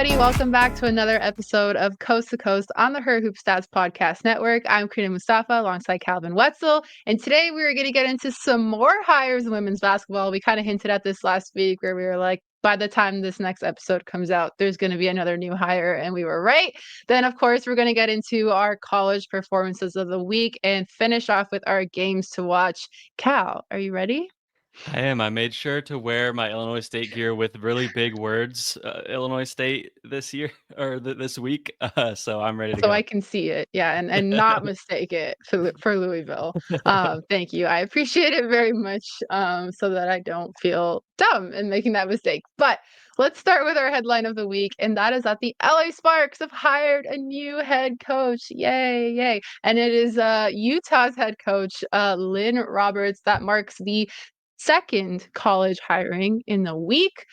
everybody. Welcome back to another episode of Coast to Coast on the Her Hoop Stats Podcast Network. I'm Crina Mustafa alongside Calvin Wetzel. And today we are going to get into some more hires in women's basketball. We kind of hinted at this last week where we were like, by the time this next episode comes out, there's going to be another new hire. And we were right. Then, of course, we're going to get into our college performances of the week and finish off with our games to watch. Cal, are you ready? I am. I made sure to wear my Illinois State gear with really big words, Illinois State this year or this week. So I'm ready to So I go. can see it, yeah, and not mistake it for Louisville. Thank you. I appreciate it very much, so that I don't feel dumb in making that mistake. But let's start with our headline of the week, and that is that the LA Sparks have hired a new head coach. Yay, yay. And it is Utah's head coach, Lynne Roberts. That marks the second college hiring in the week.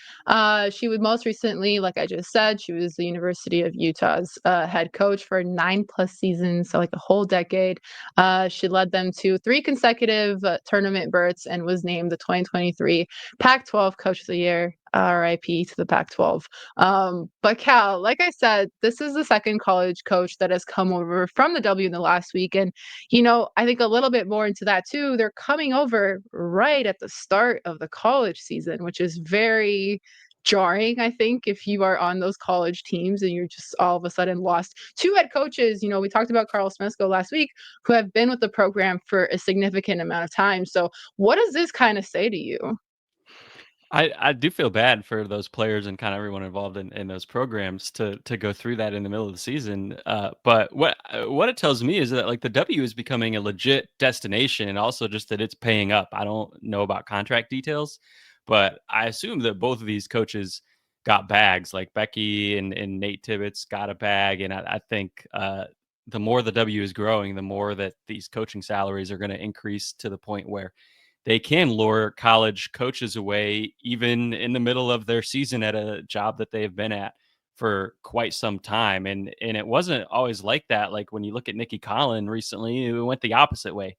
She would most recently, like I just said, she was the University of Utah's head coach for 9+ seasons, so like a whole decade. She led them to 3 consecutive tournament berths and was named the 2023 Pac-12 Coach of the Year. RIP to the Pac-12. But Cal, like I said, this is the second college coach that has come over from the W in the last week, and I think a little bit more into that too. They're coming over right at the start of the college season, which is very jarring, I think, if you are on those college teams and you're just all of a sudden lost two head coaches. We talked about Carl Smesco last week, who have been with the program for a significant amount of time. So, what does this kind of say to you? I do feel bad for those players and kind of everyone involved in those programs to go through that in the middle of the season. But what it tells me is that like the W is becoming a legit destination, and also just that it's paying up. I don't know about contract details, but I assume that both of these coaches got bags. Like Becky and Nate Tibbetts got a bag, and I think the more the W is growing, the more that these coaching salaries are going to increase to the point where they can lure college coaches away even in the middle of their season at a job that they've been at for quite some time. And it wasn't always like that. Like when you look at Nikki Collin recently, it went the opposite way.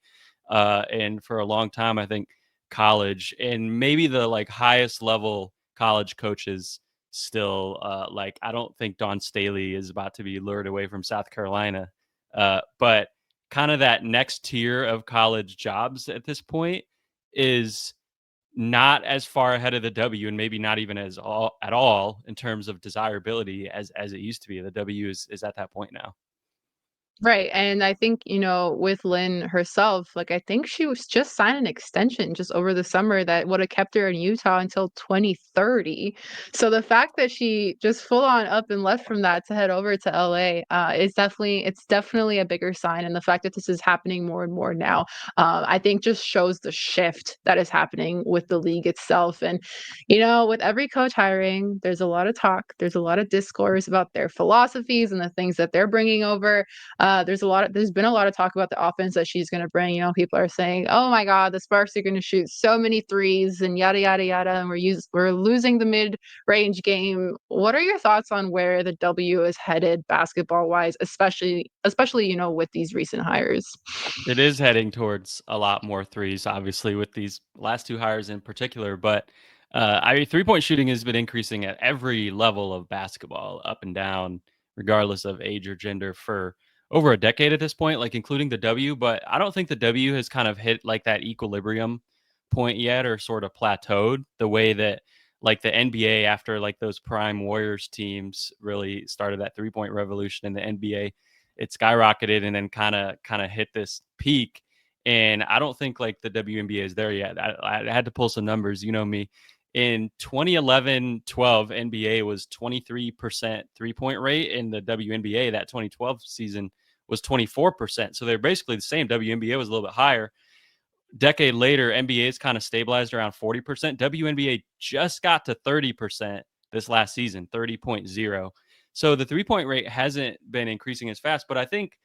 And for a long time, I think college and maybe the like highest level college coaches still like I don't think Don Staley is about to be lured away from South Carolina. But kind of that next tier of college jobs at this point is not as far ahead of the W, and maybe not even as all at all in terms of desirability as it used to be. The W is at that point now. Right. And I think, with Lynn herself, like I think she was just signed an extension just over the summer that would have kept her in Utah until 2030. So the fact that she just full on up and left from that to head over to LA it's definitely a bigger sign. And the fact that this is happening more and more now, I think just shows the shift that is happening with the league itself. And with every coach hiring, there's a lot of talk, there's a lot of discourse about their philosophies and the things that they're bringing over. There's been a lot of talk about the offense that she's going to bring. People are saying, "Oh my God, the Sparks are going to shoot so many threes and yada yada yada," and we're losing the mid-range game. What are your thoughts on where the W is headed basketball wise, especially with these recent hires? It is heading towards a lot more threes, obviously, with these last two hires in particular. But I mean, 3-point shooting has been increasing at every level of basketball, up and down, regardless of age or gender, for over a decade at this point, like including the W. But I don't think the W has kind of hit like that equilibrium point yet, or sort of plateaued the way that like the NBA after like those prime Warriors teams really started that 3-point revolution in the NBA. It skyrocketed and then kind of hit this peak. And I don't think like the WNBA is there yet. I had to pull some numbers. You know me. In 2011-12, NBA was 23% 3-point rate. In the WNBA, that 2012 season was 24%. So they're basically the same. WNBA was a little bit higher. Decade later, NBA is kind of stabilized around 40%. WNBA just got to 30% this last season, 30.0. So the 3-point rate hasn't been increasing as fast. But I think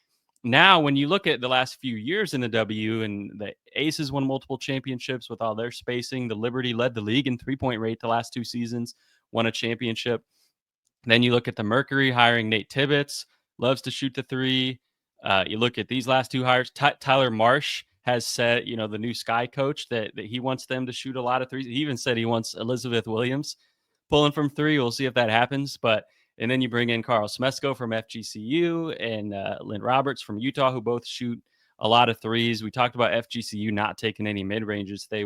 now when you look at the last few years in the W, and the Aces won multiple championships with all their spacing, the Liberty led the league in 3-point rate the last 2 seasons, won a championship. Then you look at the Mercury hiring Nate Tibbetts, loves to shoot the three. You look at these last two hires. Tyler Marsh has said, the new Sky coach, that he wants them to shoot a lot of threes. He even said he wants Elizabeth Williams pulling from three. We'll see if that happens. But And then you bring in Carl Smesko from FGCU and Lynne Roberts from Utah, who both shoot a lot of threes. We talked about FGCU not taking any mid ranges. They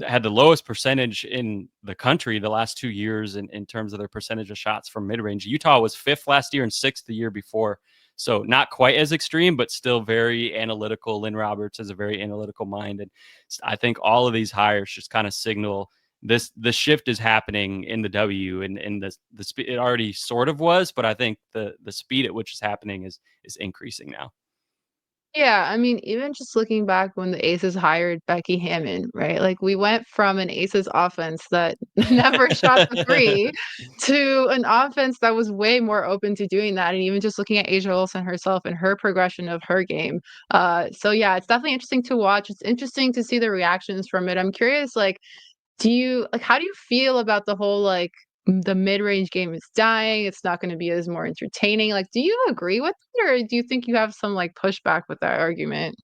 had the lowest percentage in the country the last 2 years in terms of their percentage of shots from mid range. Utah was fifth last year and sixth the year before. So not quite as extreme, but still very analytical. Lynne Roberts has a very analytical mind. And I think all of these hires just kind of signal the shift is happening in the W, and the speed it already sort of was, but I think the speed at which it's happening is increasing now. Yeah, I mean, even just looking back when the Aces hired Becky Hammon, right? Like we went from an Aces offense that never shot the three to an offense that was way more open to doing that. And even just looking at Asia Wilson herself and her progression of her game. So yeah, it's definitely interesting to watch. It's interesting to see the reactions from it. I'm curious, like, how do you feel about the whole like the mid-range game is dying, it's not going to be as more entertaining? Like, do you agree with it, or do you think you have some like pushback with that argument?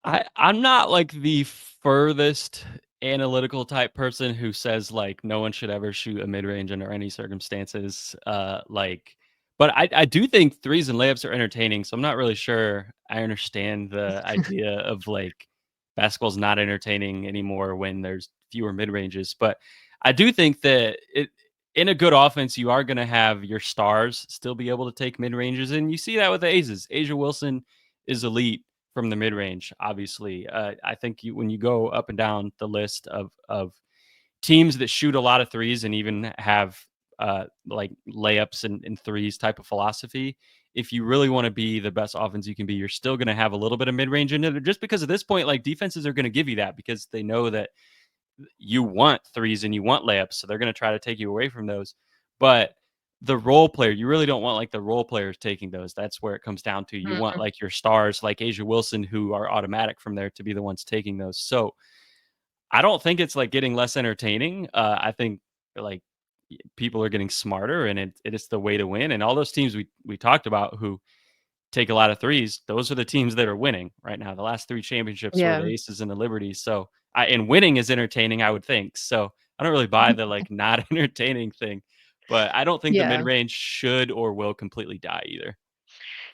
I'm not like the furthest analytical type person who says like no one should ever shoot a mid range under any circumstances. But I do think threes and layups are entertaining. So I'm not really sure I understand the idea of like basketball's not entertaining anymore when there's fewer mid ranges. But I do think that in a good offense, you are going to have your stars still be able to take mid ranges, and you see that with the Aces. Asia Wilson is elite from the mid range. Obviously, I think when you go up and down the list of teams that shoot a lot of threes and even have like layups and threes type of philosophy, if you really want to be the best offense you can be, you're still going to have a little bit of mid range in it. Just because at this point, like defenses are going to give you that because they know that you want threes and you want layups, so they're going to try to take you away from those. But the role player, you really don't want like the role players taking those. That's where it comes down to. You want Mhm. like your stars, like Asia Wilson, who are automatic from there to be the ones taking those. So I don't think it's like getting less entertaining. I think like people are getting smarter, and it is the way to win. And all those teams we talked about who take a lot of threes, those are the teams that are winning right now. The last 3 championships were the Yeah. Aces and the Liberties. So and winning is entertaining, I would think. So I don't really buy the like not entertaining thing, but I don't think the mid Yeah. range should or will completely die either.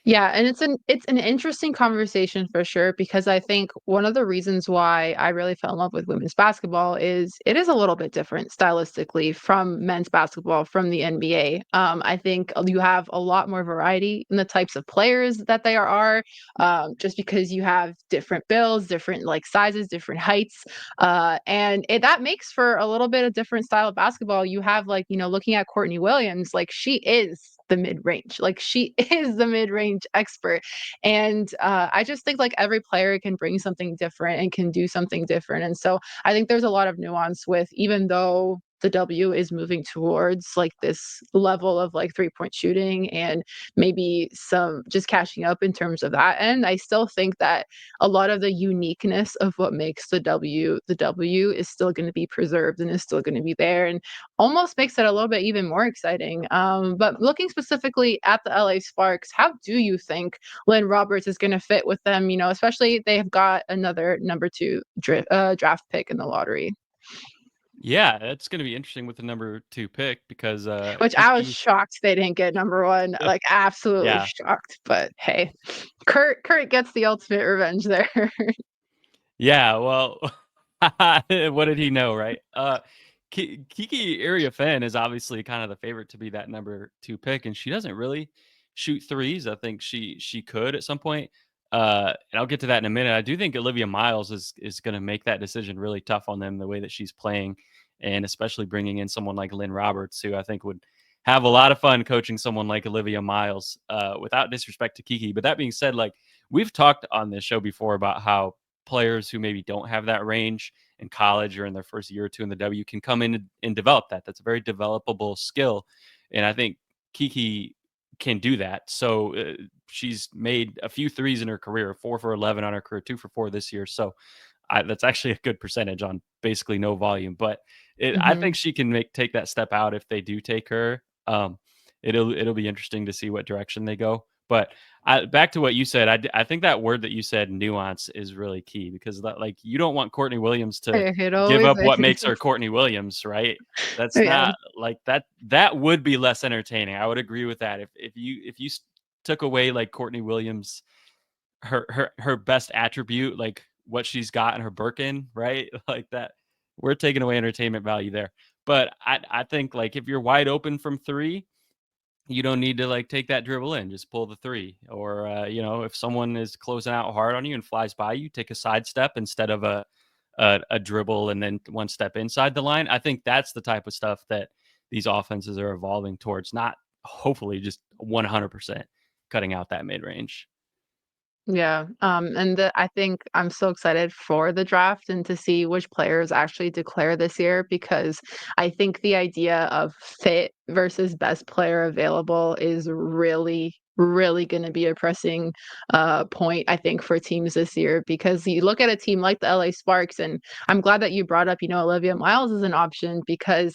Yeah, and it's an interesting conversation for sure because I think one of the reasons why I really fell in love with women's basketball is it is a little bit different stylistically from men's basketball from the NBA. I think you have a lot more variety in the types of players that they are, just because you have different builds, different like sizes, different heights, that makes for a little bit of different style of basketball. You have like looking at Courtney Williams, like she is the mid range. Like she is the mid range expert. And I just think like every player can bring something different and can do something different. And so I think there's a lot of nuance with even though the W is moving towards like this level of like 3-point shooting and maybe some just catching up in terms of that. And I still think that a lot of the uniqueness of what makes the W is still going to be preserved and is still going to be there. And almost makes it a little bit even more exciting. But looking specifically at the LA Sparks, how do you think Lynne Roberts is going to fit with them? Especially they have got another number two draft pick in the lottery, Yeah, it's going to be interesting with the number 2 pick because which I was Kiki. shocked they didn't get number one. Like absolutely Yeah, shocked. But hey, Kurt gets the ultimate revenge there. yeah, well, what did he know, right? Kiki Iriafen is obviously kind of the favorite to be that number 2 pick, and she doesn't really shoot threes. I think she could at some point, and I'll get to that in a minute. I do think Olivia Miles is going to make that decision really tough on them the way that she's playing, and especially bringing in someone like Lynne Roberts, who I think would have a lot of fun coaching someone like Olivia Miles. Without disrespect to Kiki, but that being said, like we've talked on this show before about how players who maybe don't have that range in college or in their first year or two in the W can come in and develop that. That's a very developable skill. And I think Kiki can do that. So she's made a few threes in her career, 4 for 11 on her career, 2 for 4 this year. So that's actually a good percentage on basically no volume. But I Hmm. think she can take that step out if they do take her. It'll be interesting to see what direction they go. But back to what you said, I think that word that you said, nuance, is really key because that, like, you don't want Courtney Williams to It give always up what is. makes her Courtney Williams, right? That's Yeah. not like that. That would be less entertaining. I would agree with that. If you took away like Courtney Williams, her best attribute, like what she's got in her Birkin, right? Like that, we're taking away entertainment value there. But I think like if you're wide open from three, you don't need to like take that dribble in, just pull the three. Or you know, if someone is closing out hard on you and flies by you, take a sidestep instead of a dribble and then one step inside the line. I think that's the type of stuff that these offenses are evolving towards, not hopefully just 100% cutting out that mid range. Yeah, and I think I'm so excited for the draft and to see which players actually declare this year because I think the idea of fit versus best player available is really, really going to be a pressing point, I think, for teams this year because you look at a team like the LA Sparks, and I'm glad that you brought up, Olivia Miles as an option because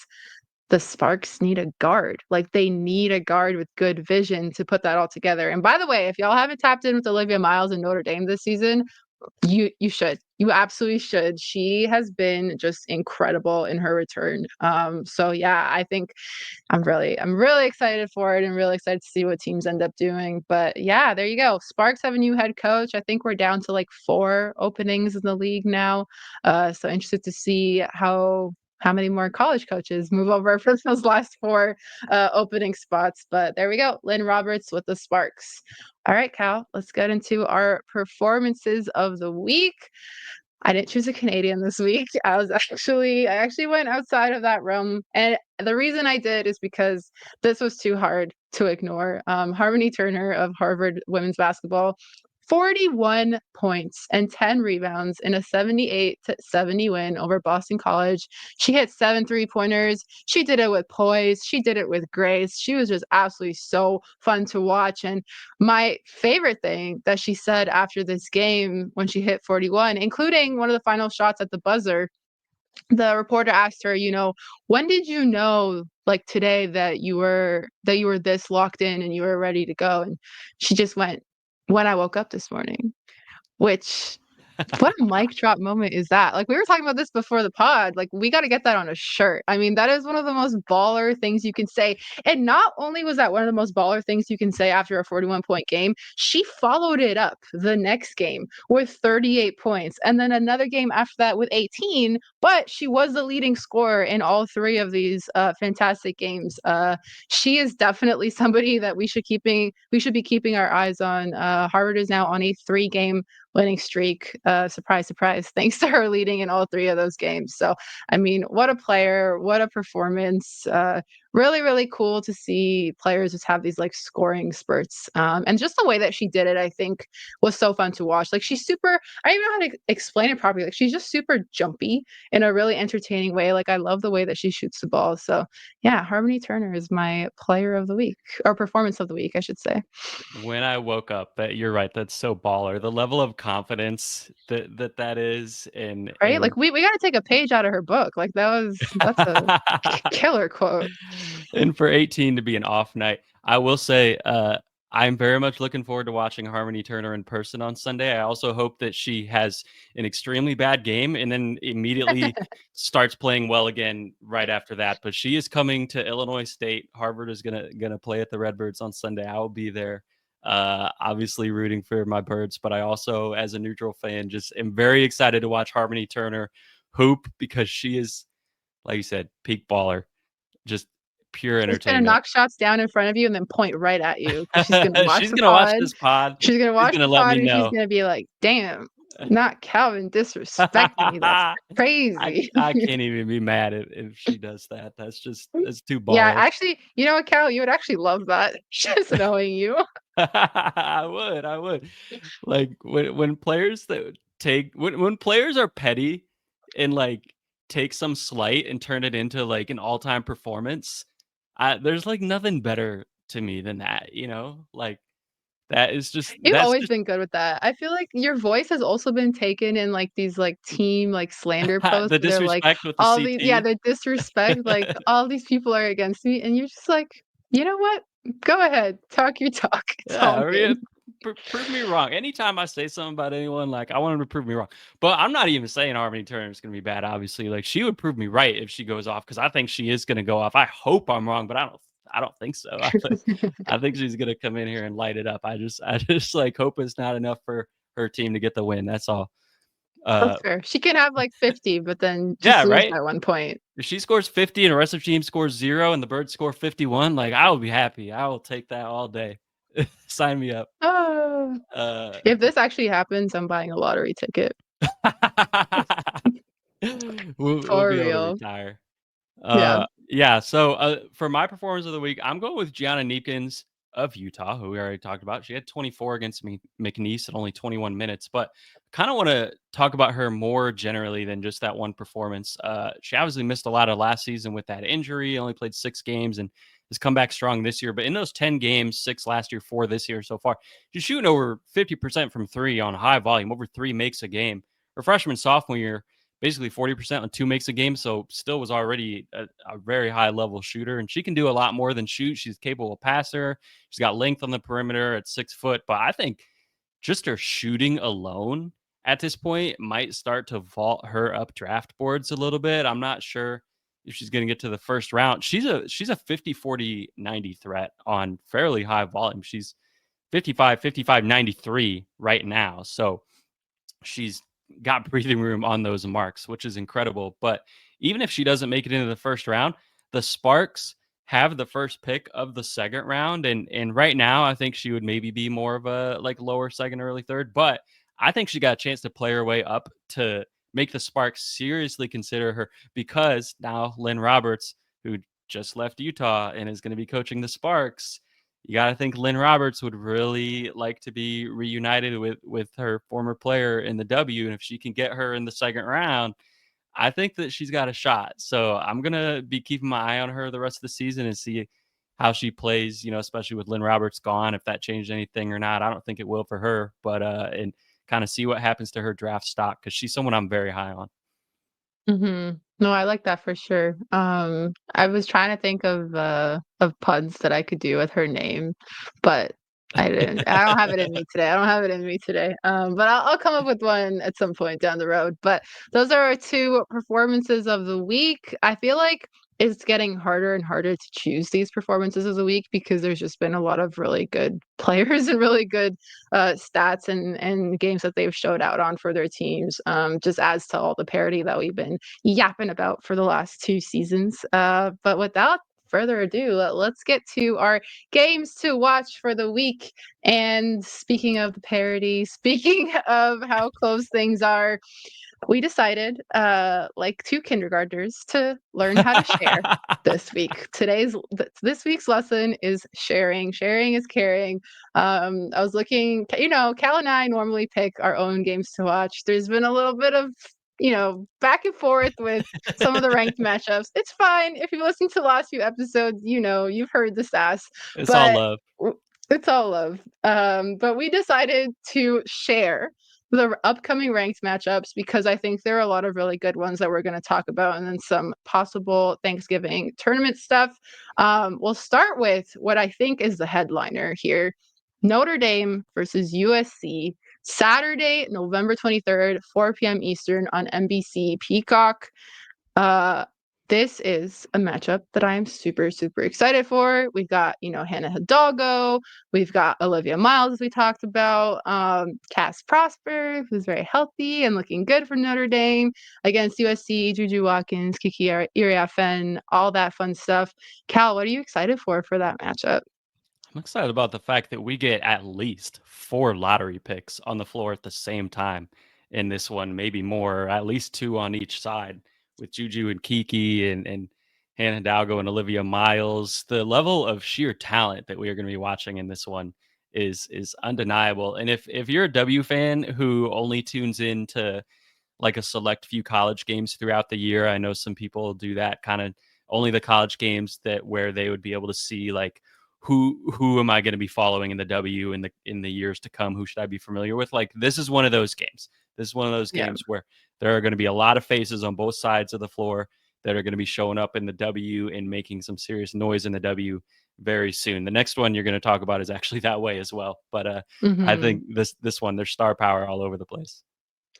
the Sparks need a guard. Like they need a guard with good vision to put that all together. And by the way, if y'all haven't tapped in with Olivia Miles in Notre Dame this season, you should. You absolutely should. She has been just incredible in her return. So yeah, I think I'm really excited for it and really excited to see what teams end up doing. But yeah, there you go. Sparks have a new head coach. I think we're down to like 4 openings in the league now. So interested to see how many more college coaches move over for those last 4 opening spots. But there we go. Lynne Roberts with the Sparks. All right, Cal, let's get into our performances of the week. I didn't choose a Canadian this week. I actually went outside of that realm. And the reason I did is because this was too hard to ignore. Harmoni Turner of Harvard women's basketball, 41 points and 10 rebounds in a 78-70 win over Boston College. She hit 7 3-pointers. She did it with poise. She did it with grace. She was just absolutely so fun to watch. And my favorite thing that she said after this game when she hit 41, including one of the final shots at the buzzer, the reporter asked her, when did you know like today that you were this locked in and you were ready to go? And she just went, when I woke up this morning, which what a mic drop moment is that? Like, we were talking about this before the pod, like, we gotta get that on a shirt. I mean, that is one of the most baller things you can say, and not only was that one of the most baller things you can say after a 41-point game, she followed it up the next game with 38 points, and then another game after that with 18, but she was the leading scorer in all 3 of these, fantastic games. She is definitely somebody that we should be keeping our eyes on. Harvard is now on a 3-game winning streak. Surprise, surprise, thanks to her leading in all 3 of those games. So, I mean, what a player, what a performance. Really, really cool to see players just have these like scoring spurts. And just the way that she did it, I think, was so fun to watch. Like she's super, I don't even know how to explain it properly. Like she's just super jumpy in a really entertaining way. Like I love the way that she shoots the ball. So yeah, Harmony Turner is my player of the week or performance of the week, I should say. When I woke up, that you're right, that's so baller. The level of confidence that is, Right? and Like we got to take a page out of her book. Like that's a killer quote. and for 18 to be an off night, I will say, I'm very much looking forward to watching Harmony Turner in person on Sunday. I also hope that she has an extremely bad game and then immediately starts playing well again right after that. But she is coming to Illinois State. Harvard is gonna play at the Redbirds on Sunday. I will be there. Obviously rooting for my birds, but I also, as a neutral fan, just am very excited to watch Harmony Turner hoop because she is, like you said, peak baller, just pure She's gonna entertainment. knock shots down in front of you and then point right at you because she's gonna watch She's the gonna watch pod. this pod. She's gonna She's watch gonna the let me pod and she's know. gonna be like, "Damn, not Calvin disrespecting me. That's I crazy." I can't even be mad if she does that. That's too Yeah, baller. actually, you know what, Cal? You would actually love that. Just knowing you. I would. Like when players that take when players are petty and like take some slight and turn it into like an all-time performance, there's like nothing better to me than that, you know? Like You've that's always just been good with that. I feel like your voice has also been taken in like these like team like slander posts the where they're like disrespect with the all these, yeah, CT. the disrespect, like all these people are against me, and you're just like, you know what? Go ahead, talk your talk. It's Yeah, all I good. mean, prove me wrong. Anytime I say something about anyone, like I want them to prove me wrong. But I'm not even saying Harmony Turner is going to be bad. Obviously, like she would prove me right if she goes off because I think she is going to go off. I hope I'm wrong, but I don't. I don't think so. I think she's going to come in here and light it up. I just like hope it's not enough for her team to get the win. That's all. That's Uh, fair. She can have like 50, but then just yeah, lose right. by 1 point. If she scores 50 and the rest of the team scores 0 and the Birds score 51, like I will be happy. I will take that all day. Sign me up. Oh, Uh, if this actually happens, I'm buying a lottery ticket. we'll For be able to real. retire. Yeah. Yeah. So for my performance of the week, I'm going with Gianna Kneepkens of Utah, who we already talked about. She had 24 against me, McNeese at only 21 minutes, but kind of want to talk about her more generally than just that one performance. She obviously missed a lot of last season with that injury. Only played 6 games and has come back strong this year. But in those 10 games, 6 last year, 4 this year so far, she's shooting over 50% from 3 on high volume, over 3 makes a game. Her freshman sophomore year, basically 40% on 2 makes a game. So still was already a very high level shooter. And she can do a lot more than shoot. She's capable of passer. She's got length on the perimeter at 6 foot. But I think just her shooting alone at this point might start to vault her up draft boards a little bit. I'm not sure if she's going to get to the first round. She's a 50 40 90 threat on fairly high volume. She's 55 55 93 right now. So she's got breathing room on those marks, which is incredible. But even if she doesn't make it into the first round, the Sparks have the first pick of the second round. And right now, I think she would maybe be more of a like lower second, early third. But I think she got a chance to play her way up to make the Sparks seriously consider her because now Lynne Roberts, who just left Utah and is going to be coaching the Sparks, you got to think Lynne Roberts would really like to be reunited with her former player in the W, and if she can get her in the second round, I think that she's got a shot. So I'm gonna be keeping my eye on her the rest of the season and see how she plays. Especially with Lynne Roberts gone, if that changed anything or not. I don't think it will for her, but and kind of see what happens to her draft stock because she's someone I'm very high on. No, I like that for sure. I was trying to think of puns that I could do with her name, but I didn't. I don't have it in me today. I don't have it in me today. But I'll come up with one at some point down the road. But those are our two performances of the week. I feel like it's getting harder and harder to choose these performances of the week because there's just been a lot of really good players and really good stats and games that they've showed out on for their teams. Just adds to all the parity that we've been yapping about for the last 2 seasons. But without further ado, let's get to our games to watch for the week. And speaking of the parody, speaking of how close things are, we decided, like two kindergartners, to learn how to share this week. This week's lesson is sharing. Sharing is caring. I was looking, Cal and I normally pick our own games to watch. There's been a little bit of back and forth with some of the ranked matchups. It's fine. If you listen to the last few episodes, you've heard the sass, It's all but love. it's all love. But we decided to share the upcoming ranked matchups because I think there are a lot of really good ones that we're going to talk about, and then some possible Thanksgiving tournament stuff. We'll start with what I think is the headliner here: Notre Dame versus USC, Saturday, November 23rd, 4 p.m. Eastern on NBC Peacock. Uh, this is a matchup that I am super, super excited for. We've got, Hannah Hidalgo. We've got Olivia Miles, as we talked about. Cass Prosper, who's very healthy and looking good for Notre Dame against USC, Juju Watkins, Kiki Iriafen, all that fun stuff. Cal, what are you excited for that matchup? I'm excited about the fact that we get at least 4 lottery picks on the floor at the same time in this one, maybe more, at least 2 on each side with Juju and Kiki and Hannah Hidalgo and Olivia Miles. The level of sheer talent that we are going to be watching in this one is undeniable. And if you're a W fan who only tunes in to like a select few college games throughout the year. I know some people do that kind of only the college games that where they would be able to see like who am I going to be following in the W in the years to come? Who should I be familiar with? Like this is one of those games. This is one of those Yeah. games where there are going to be a lot of faces on both sides of the floor that are going to be showing up in the W and making some serious noise in the W. very soon. The next one you're going to talk about is actually that way as well. But I think Mhm. this one, there's star power all over the place.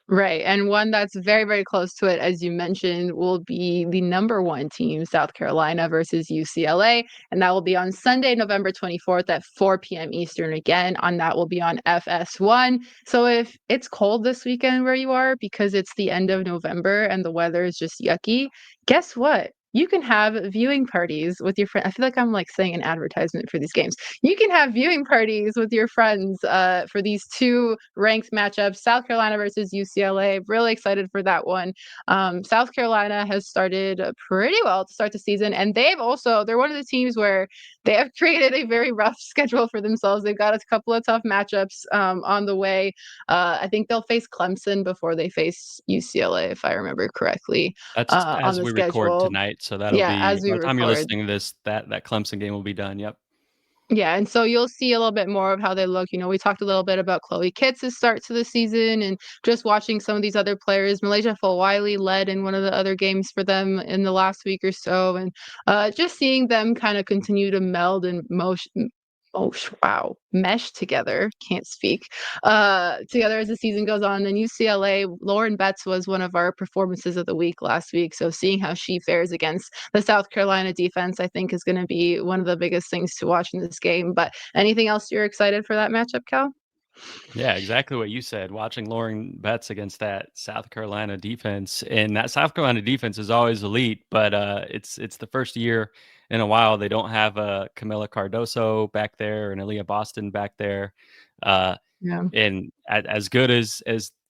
Right, and one that's very, very close to it, as you mentioned, will be the number 1 team, South Carolina versus UCLA, and that will be on Sunday, November 24th at 4 p.m. Eastern again, on that will be on FS1. So if it's cold this weekend where you are because it's the end of November and the weather is just yucky, guess what? You can have viewing parties with your friend. I feel like I'm like saying an advertisement for these games. You can have viewing parties with your friends for these two ranked matchups, South Carolina versus UCLA. Really excited for that one. South Carolina has started pretty well to start the season, and they're one of the teams where they have created a very rough schedule for themselves. They've got a couple of tough matchups on the way. I think they'll face Clemson before they face UCLA, if I remember correctly, That's on as the we record schedule. tonight, so that'll Yeah, be as we by the time you're record. listening to this, that Clemson game will be done. Yep. Yeah, and so you'll see a little bit more of how they look. We talked a little bit about Chloe Kitts' start to the season and just watching some of these other players. Malaysia Fulwiley led in one of the other games for them in the last week or so, and just seeing them kind of continue to meld and mesh together. Can't speak. Together as the season goes on. And UCLA, Lauren Betts was one of our performances of the week last week. So seeing how she fares against the South Carolina defense, I think is going to be one of the biggest things to watch in this game. But anything else you're excited for that matchup, Cal? Yeah, exactly what you said. Watching Lauren Betts against that South Carolina defense, and that South Carolina defense is always elite, but it's the first year in a while they don't have Camila Cardoso back there and Aaliyah Boston back there, uh, Yeah. and as good as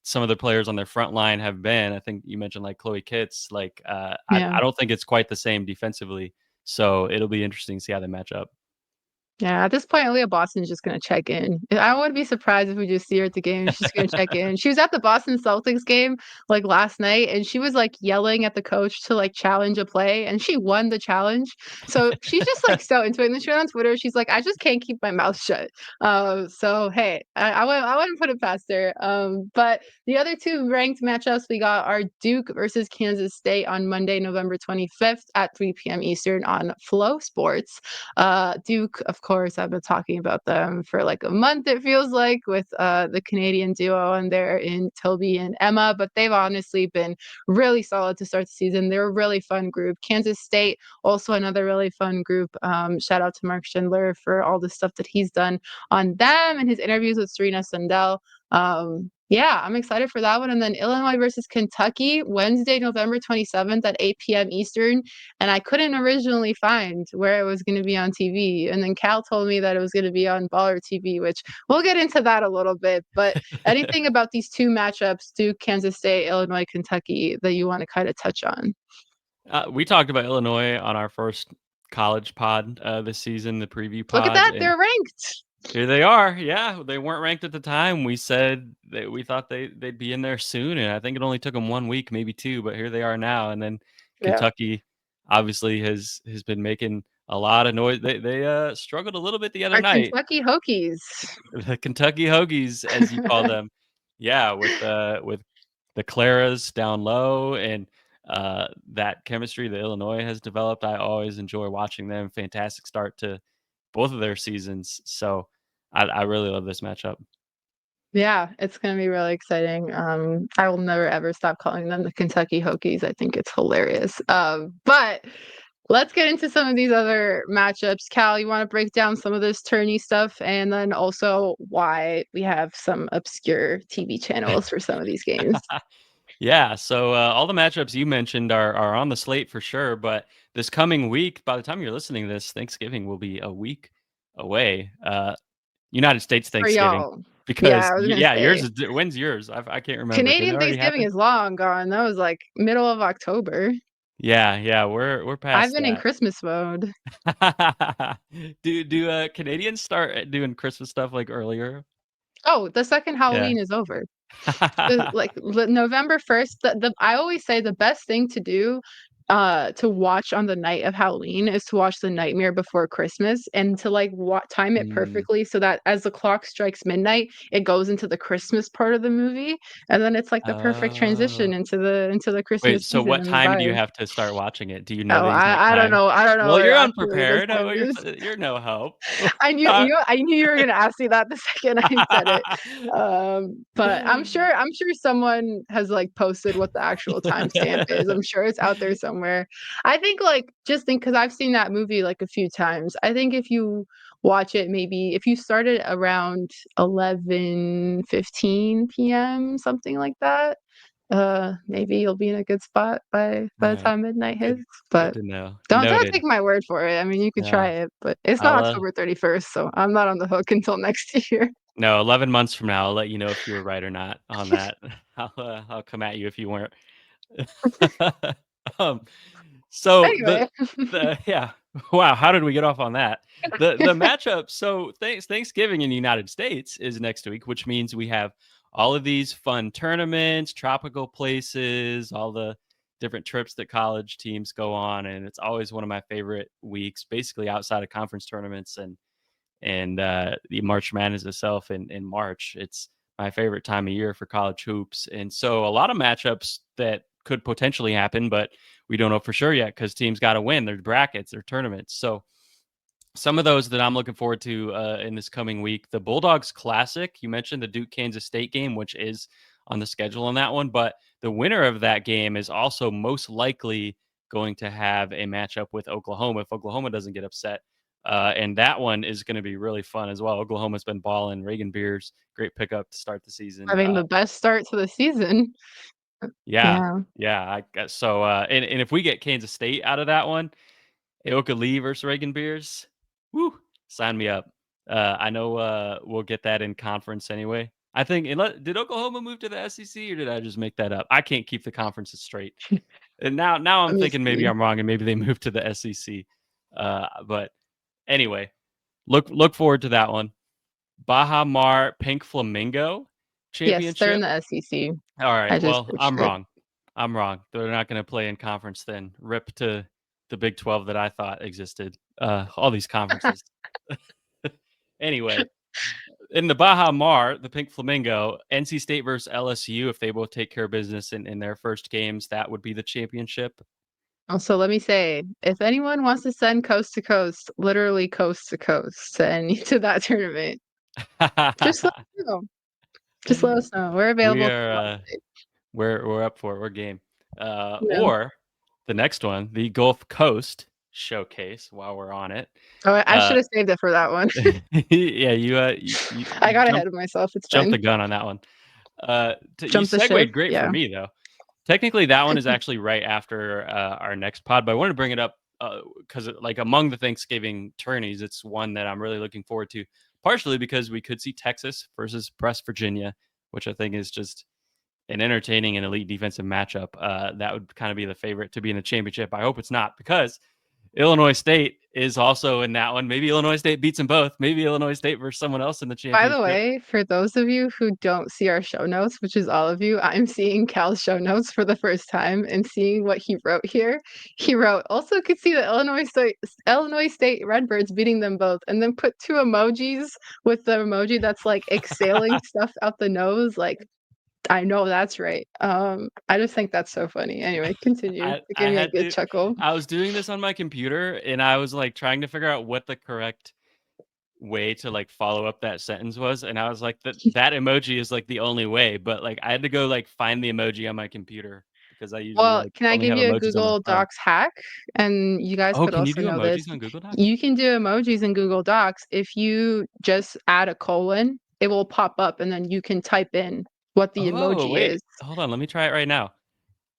some of the players on their front line have been, I think you mentioned like Chloe Kitts, like Yeah. I don't think it's quite the same defensively, so it'll be interesting to see how they match up. Yeah, at this point, Aaliyah Boston's just gonna check in. I wouldn't be surprised if we just see her at the game. She's just gonna check in. She was at the Boston Celtics game like last night, and she was like yelling at the coach to like challenge a play, and she won the challenge. So she's just like so into it. And then she went on Twitter. She's like, I just can't keep my mouth shut. So hey, I wouldn't put it past her. But the other two ranked matchups we got are Duke versus Kansas State on Monday, November 25th at 3 p.m. Eastern on Flow Sports. Duke, of course, I've been talking about them for like a month, it feels like, with the Canadian duo, and they're in Toby and Emma, but they've honestly been really solid to start the season. They're a really fun group. Kansas State, also another really fun group. Shout out to Mark Schindler for all the stuff that he's done on them and his interviews with Serena Sundell. Yeah, I'm excited for that one. And then Illinois versus Kentucky, Wednesday, November 27th at 8 p.m. Eastern. And I couldn't originally find where it was going to be on TV. And then Cal told me that it was going to be on Baller TV, which we'll get into that a little bit. But anything about these two matchups, Duke, Kansas State, Illinois, Kentucky, that you want to kind of touch on? We talked about Illinois on our first college pod this season, the preview Look at pod, that. and They're ranked. here they are. Yeah, they weren't ranked at the time. We said that we thought they'd be in there soon, and I think it only took them 1 week, maybe two, but here they are now. And then Yeah. Kentucky obviously has been making a lot of noise. They struggled a little bit the other Our night. Kentucky Hokies. The Kentucky Hoagies, as you call them. Yeah, with the Claras down low and that chemistry that Illinois has developed. I always enjoy watching them. Fantastic start to both of their seasons. So I really love this matchup. Yeah, it's gonna be really exciting. I will never ever stop calling them the Kentucky Hokies. I think it's hilarious. But let's get into some of these other matchups. Cal, you want to break down some of this tourney stuff, and then also why we have some obscure TV channels for some of these games. Yeah, so all the matchups you mentioned are on the slate for sure. But this coming week, by the time you're listening to this, Thanksgiving will be a week away. United States For Thanksgiving, y'all. Yeah, because I was gonna yeah, yours say is when's yours? I can't remember. Did it Canadian already Thanksgiving happen? is long gone. That was like middle of October. Yeah, yeah, we're I've past been in that. Christmas mode. Do Canadians start doing Christmas stuff like earlier? Oh, the second Yeah. Halloween is over. November 1st, the I always say the best thing to do to watch on the night of Halloween is to watch The Nightmare Before Christmas and to like time it Mm. perfectly so that as the clock strikes midnight, it goes into the Christmas part of the movie, and then it's like the perfect transition Oh. into the Christmas Wait, so season what and the time do you vibe. have to start watching it? Do you know Oh, the exact I don't time? know. I don't know Well, what you're actually the unprepared. Oh, time is. you're no help. I Uh knew I knew you were gonna ask me that the second I said it. But I'm sure someone has like posted what the actual timestamp is. I'm sure it's out there somewhere. I think like just think because I've seen that movie like a few times. I think if you watch it, maybe if you started around 11:15 p.m., something like that, maybe you'll be in a good spot by the Alright. time midnight hits. Good good But to know. don't Noted. take my word for it. I mean, you could try Yeah. it, but it's not I'll, October 31st, so I'm not on the hook until next year. no, 11 months from now, I'll let you know if you were right or not on that. I'll come at you if you weren't. Um, so Anyway, the yeah. Wow, how did we get off on that? The matchup, so Thanksgiving in the United States is next week, which means we have all of these fun tournaments, tropical places, all the different trips that college teams go on, and it's always one of my favorite weeks, basically outside of conference tournaments and the March Madness itself in March. It's my favorite time of year for college hoops, and so a lot of matchups that could potentially happen, but we don't know for sure yet because teams got to win their brackets, their tournaments. So some of those that I'm looking forward to in this coming week, the Bulldogs Classic. You mentioned the Duke Kansas State game, which is on the schedule on that one, but the winner of that game is also most likely going to have a matchup with Oklahoma if Oklahoma doesn't get upset. And that one is going to be really fun as well. Oklahoma's been balling. Reagan Beers, great pickup to start the season. having the best start to the season. Yeah, Yeah. yeah. I guess so. And if we get Kansas State out of that one, Aoka Lee versus Reagan Beers. Woo! Sign me up. I know we'll get that in conference anyway. I think did Oklahoma move to the SEC or did I just make that up? I can't keep the conferences straight. And now I'm Let me thinking maybe see. I'm wrong and maybe they moved to the SEC. But anyway, look forward to that one. Baha Mar Pink Flamingo Yes, they're in Championship. the SEC. All I right. just Well, I'm searched it. wrong. I'm wrong. They're not going to play in conference then. Rip to the Big 12 that I thought existed. All these conferences. Anyway, in the Baja Mar, the Pink Flamingo, NC State versus LSU, if they both take care of business in their first games, that would be the championship. Also, let me say, if anyone wants to send coast to coast, literally coast to coast, to any to that tournament, just let us know. Just let us know. We're we available for are Monday. we're up for it. We're game. Yeah. Or the next one, the Gulf Coast Showcase. While we're on it, Oh, I uh, should have saved it for that one. yeah, you I got ahead jumped of myself. It's jumped fine. the gun on that one. You Jump the ship. segued great for Yeah. me though. Technically, that one is actually right after our next pod, but I wanted to bring it up because, like, among the Thanksgiving tourneys, it's one that I'm really looking forward to. Partially because we could see Texas versus West Virginia, which I think is just an entertaining and elite defensive matchup. That would kind of be the favorite to be in the championship. I hope it's not because Illinois State is also in that one. Maybe Illinois State beats them both. Maybe Illinois State versus someone else in the By the championship. way, for those of you who don't see our show notes, which is all of you, I'm seeing Cal's show notes for the first time and seeing what he wrote here. He wrote, also could see the Illinois State Redbirds beating them both, and then put two emojis with the emoji that's like exhaling stuff out the nose. Like, I know that's right. I just think that's so funny. Anyway, continue. It I gave me a had good to. chuckle. I was doing this on my computer, and I was like trying to figure out what the correct way to like follow up that sentence was, and I was like, that emoji is like the only way, but like I had to go like find the emoji on my computer because I usually Well, like can I only give have you a emojis on my Google phone. Docs hack? And you guys Oh, could can you also do know this. emojis on Google Docs? You can do emojis in Google Docs. If you just add a colon, it will pop up and then you can type in what the Oh, emoji wait, is. hold on, let me try it right now.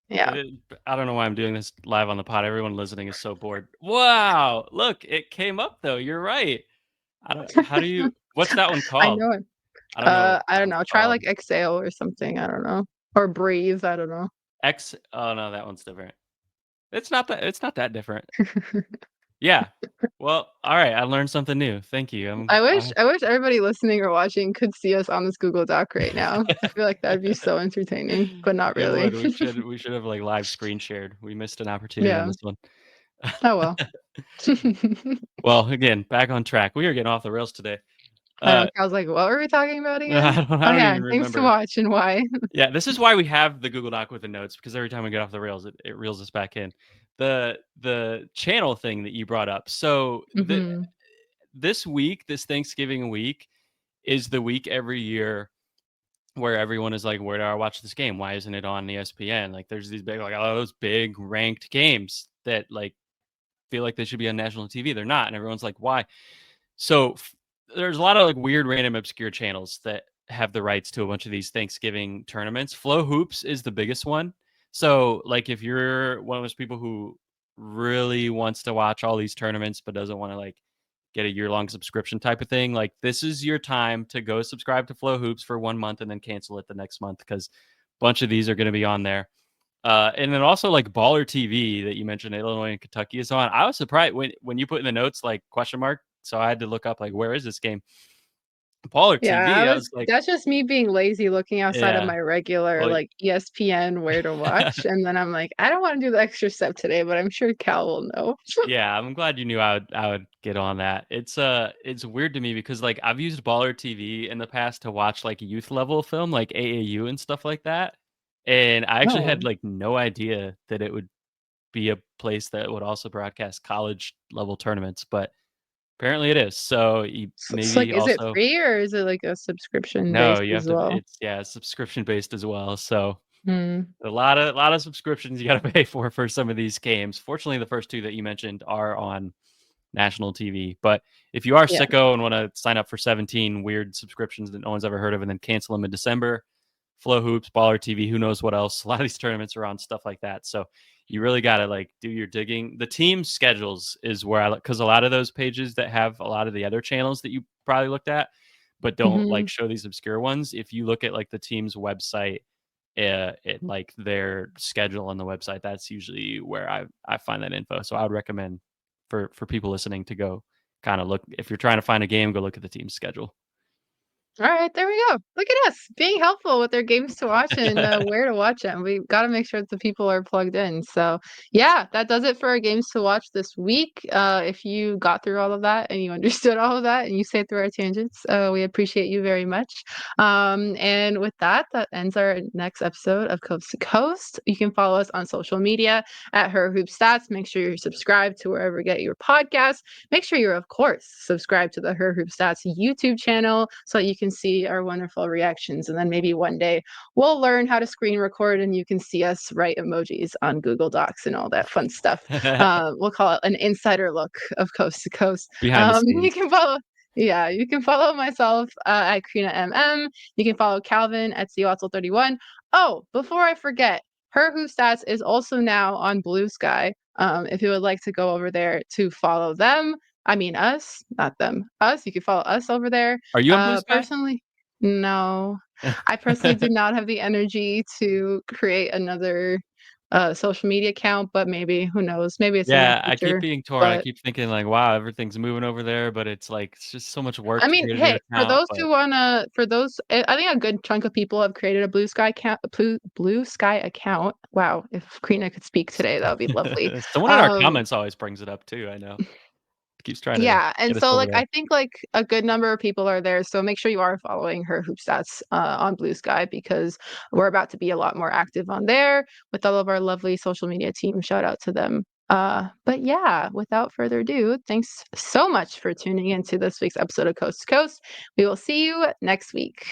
Yeah. It, I don't know why I'm doing this live on the pod. Everyone listening is so bored. Wow, look, it came up though. You're right. I don't. How do you? What's that one I called? know it. I don't know I what don't it's know. Try called. like exhale or something. I don't know. Or breathe. I don't know. X. Oh no, that one's different. It's not that. It's not that different. Yeah. Well, all right, I learned something new. Thank you. I wish everybody listening or watching could see us on this Google Doc right now. I feel like that'd be so entertaining, but not It really. would. We should have, like, live screen shared. We missed an opportunity on Yeah. this one. Oh, well. Well, again, back on track. We are getting off the rails today. I know, Uh, I was like, "What were we talking about again?" I Oh, don't yeah, even things to remember. watch and why. Yeah, this is why we have the Google Doc with the notes, because every time we get off the rails, it reels us back in. The channel thing that you brought up. So, Mhm. this week, this Thanksgiving week, is the week every year where everyone is like, "Where do I watch this game? Why isn't it on ESPN?" Like, there's these big, like, all those big ranked games that, like, feel like they should be on national TV. They're not, and everyone's like, "Why?" So, there's a lot of, like, weird, random, obscure channels that have the rights to a bunch of these Thanksgiving tournaments. Flow Hoops is the biggest one. So, like, if you're one of those people who really wants to watch all these tournaments but doesn't wanna, like, get a year-long subscription type of thing, like, this is your time to go subscribe to Flow Hoops for 1 month and then cancel it the next month, because a bunch of these are gonna be on there. And then also, like, Baller TV that you mentioned, Illinois and Kentucky is on. I was surprised when you put in the notes, like, question mark, so I had to look up, like, where is this game? Baller Yeah, I TV, I was was like, that's just me being lazy looking outside of yeah. my regular, Well, like, ESPN where to watch, and then I'm like, "I don't wanna do the extra step today, but I'm sure Cal will know." yeah, I'm glad you knew I would get on that. It's weird to me because, like, I've used Baller TV in the past to watch, like, youth level film, like AAU and stuff like that, and I actually had, Oh, like, no idea that it would be a place that would also broadcast college level tournaments, but apparently it is. So, you it's like, maybe is it also. free or is it, like, a subscription No, based you have as to, well? it's, yeah, subscription based as well, so Hmm, a lot of subscriptions you gotta pay for some of these games. Fortunately, the first 2 that you mentioned are on national TV. But if you are yeah. sicko and want to sign up for 17 weird subscriptions that no one's ever heard of and then cancel them in December, Flow Hoops, Baller TV, who knows what else? A lot of these tournaments are on stuff like that. So you really got to, like, do your digging. The team schedules is where I look, because a lot of those pages that have a lot of the other channels that you probably looked at, but don't, like, Mhm. show these obscure ones. If you look at, like, the team's website, like, their schedule on the website, that's usually where I find that info. So I would recommend for people listening to go kind of look, if you're trying to find a game, go look at the team's schedule. Alright, there we go. Look at us being helpful with their games to watch and, where to watch them. We gotta make sure that the people are plugged in. So, yeah, that does it for our games to watch this week. If you got through all of that and you understood all of that and you stayed through our tangents, we appreciate you very much. And with that, that ends our next episode of Coast to Coast. You can follow us on social media at Her Hoop Stats. Make sure you're subscribed to wherever you get your podcasts. Make sure you're, of course, subscribed to the Her Hoop Stats YouTube channel so that you can see our wonderful reactions. And then maybe one day we'll learn how to screen record and you can see us write emojis on Google Docs and all that fun stuff. We'll call it an insider look of Coast to Coast. Behind the You scenes. can follow. Yeah, you can follow myself at Crina MM. You can follow Calvin at Wetzel31. Oh, before I forget, Her Who Stats is also now on Blue Sky. If you would like to go over there to follow them, I mean us, not them, us. You can follow us over there. Are you on Blue Sky? Personally, no. I personally do not have the energy to create another social media account, but maybe who knows? Maybe it's in my Yeah, I keep future. being torn. I But keep thinking, like, wow, everything's moving over there, but it's like, it's just so much work I to mean, create a new hey, for account. those But who wanna, for those, I think a good chunk of people have created a Blue Sky account. Blue Sky account. Wow, if Krina could speak today, that would be lovely. someone in our Um, comments always brings it up too. I know, keeps trying to Yeah, and get us so, over like, there. I think, like, a good number of people are there, so make sure you are following her hoop stats, on Blue Sky because we're about to be a lot more active on there with all of our lovely social media team, shout out to them. But yeah, without further ado, thanks so much for tuning into this week's episode of Coast to Coast. We will see you next week.